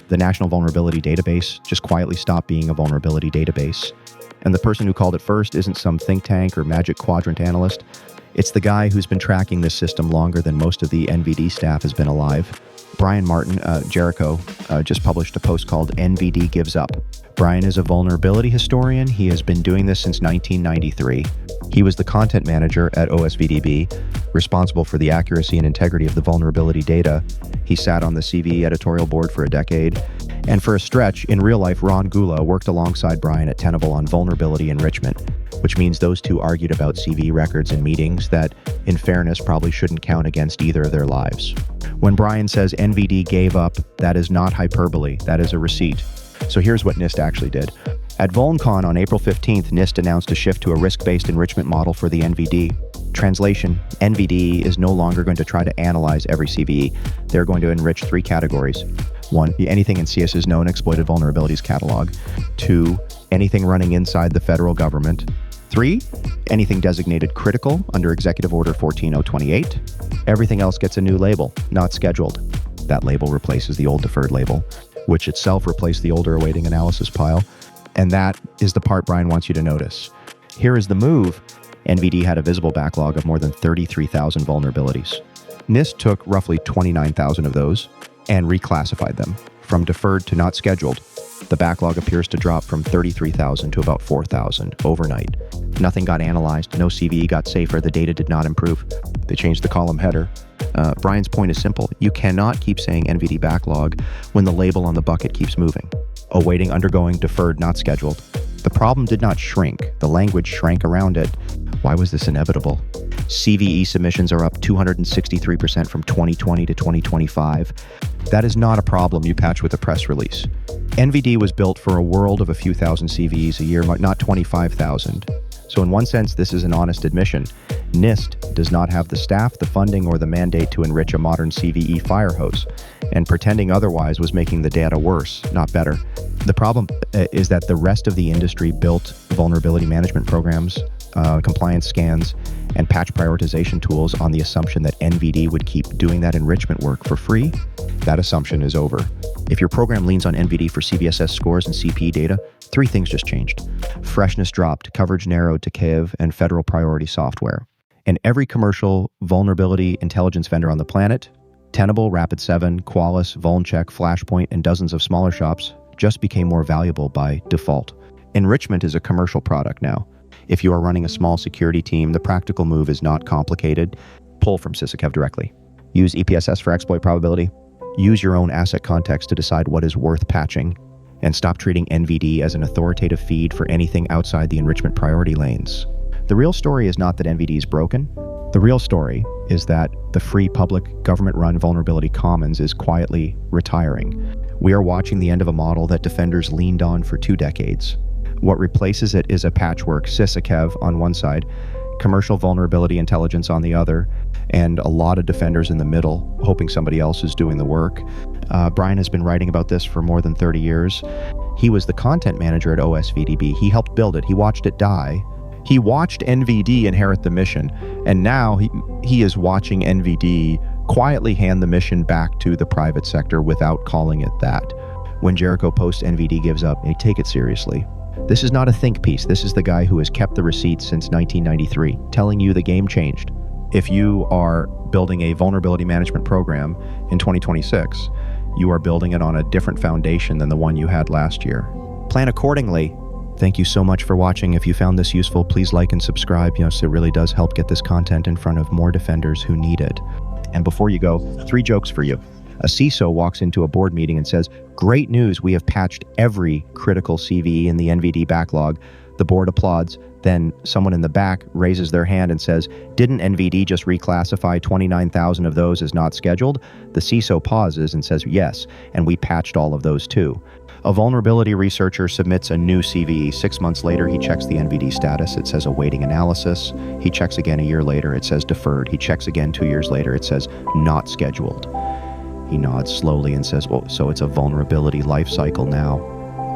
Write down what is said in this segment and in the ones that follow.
The National Vulnerability Database just quietly stopped being a vulnerability database. And the person who called it first isn't some think tank or Magic Quadrant analyst. It's the guy who's been tracking this system longer than most of the NVD staff has been alive. Brian Martin, Jericho, just published a post called NVD Gives Up. Brian is a vulnerability historian. He has been doing this since 1993. He was the content manager at OSVDB, responsible for the accuracy and integrity of the vulnerability data. He sat on the CVE Editorial Board for a decade. And for a stretch, in real life, Ron Gula worked alongside Brian at Tenable on vulnerability enrichment, which means those two argued about CVE records in meetings that, in fairness, probably shouldn't count against either of their lives. When Brian says NVD gave up, that is not hyperbole, that is a receipt. So here's what NIST actually did. At VulnCon on April 15th, NIST announced a shift to a risk-based enrichment model for the NVD. Translation, NVD is no longer going to try to analyze every CVE. They're going to enrich 3 categories. 1, anything in CISA's known exploited vulnerabilities catalog. 2, anything running inside the federal government. 3, anything designated critical under Executive Order 14028. Everything else gets a new label, not scheduled. That label replaces the old deferred label, which itself replaced the older awaiting analysis pile. And that is the part Brian wants you to notice. Here is the move. NVD had a visible backlog of more than 33,000 vulnerabilities. NIST took roughly 29,000 of those and reclassified them from deferred to not scheduled. The backlog appears to drop from 33,000 to about 4,000 overnight. Nothing got analyzed, no CVE got safer, the data did not improve. They changed the column header. Brian's point is simple. You cannot keep saying NVD backlog when the label on the bucket keeps moving. Awaiting, undergoing, deferred, not scheduled. The problem did not shrink. The language shrank around it. Why was this inevitable? CVE submissions are up 263% from 2020 to 2025. That is not a problem you patch with a press release. NVD was built for a world of a few thousand CVEs a year, not 25,000. So in one sense, this is an honest admission. NIST does not have the staff, the funding, or the mandate to enrich a modern CVE fire hose, and pretending otherwise was making the data worse, not better. The problem is that the rest of the industry built vulnerability management programs, compliance scans, and patch prioritization tools on the assumption that NVD would keep doing that enrichment work for free. That assumption is over. If your program leans on NVD for CVSS scores and CP data, 3 things just changed. Freshness dropped, coverage narrowed to CIV and federal priority software. And every commercial vulnerability intelligence vendor on the planet, Tenable, Rapid7, Qualys, VulnCheck, Flashpoint, and dozens of smaller shops just became more valuable by default. Enrichment is a commercial product now. If you are running a small security team, the practical move is not complicated. Pull from CISA directly. Use EPSS for exploit probability. Use your own asset context to decide what is worth patching. And stop treating NVD as an authoritative feed for anything outside the enrichment priority lanes. The real story is not that NVD is broken. The real story is that the free public government-run vulnerability commons is quietly retiring. We are watching the end of a model that defenders leaned on for 2 decades. What replaces it is a patchwork CISA on one side, commercial vulnerability intelligence on the other, and a lot of defenders in the middle, hoping somebody else is doing the work. Brian has been writing about this for more than 30 years. He was the content manager at OSVDB. He helped build it. He watched it die. He watched NVD inherit the mission, and now he is watching NVD quietly hand the mission back to the private sector without calling it that. When Jericho posts NVD gives up, they take it seriously. This is not a think piece. This is the guy who has kept the receipts since 1993, telling you the game changed. If you are building a vulnerability management program in 2026, you are building it on a different foundation than the one you had last year. Plan accordingly. Thank you so much for watching. If you found this useful, please like and subscribe. Yes, it really does help get this content in front of more defenders who need it. And before you go, 3 jokes for you. A CISO walks into a board meeting and says, "Great news, we have patched every critical CVE in the NVD backlog." The board applauds. Then someone in the back raises their hand and says, "Didn't NVD just reclassify 29,000 of those as not scheduled?" The CISO pauses and says, "Yes, and we patched all of those too." A vulnerability researcher submits a new CVE. 6 months later, he checks the NVD status. It says awaiting analysis. He checks again a year later. It says deferred. He checks again 2 years later. It says not scheduled. He nods slowly and says, "Well, so it's a vulnerability life cycle now."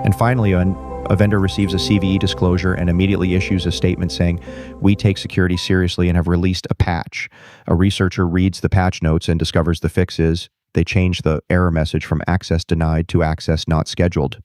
And finally, a vendor receives a CVE disclosure and immediately issues a statement saying, "We take security seriously and have released a patch." A researcher reads the patch notes and discovers the fix is They changed the error message from access denied to access not scheduled.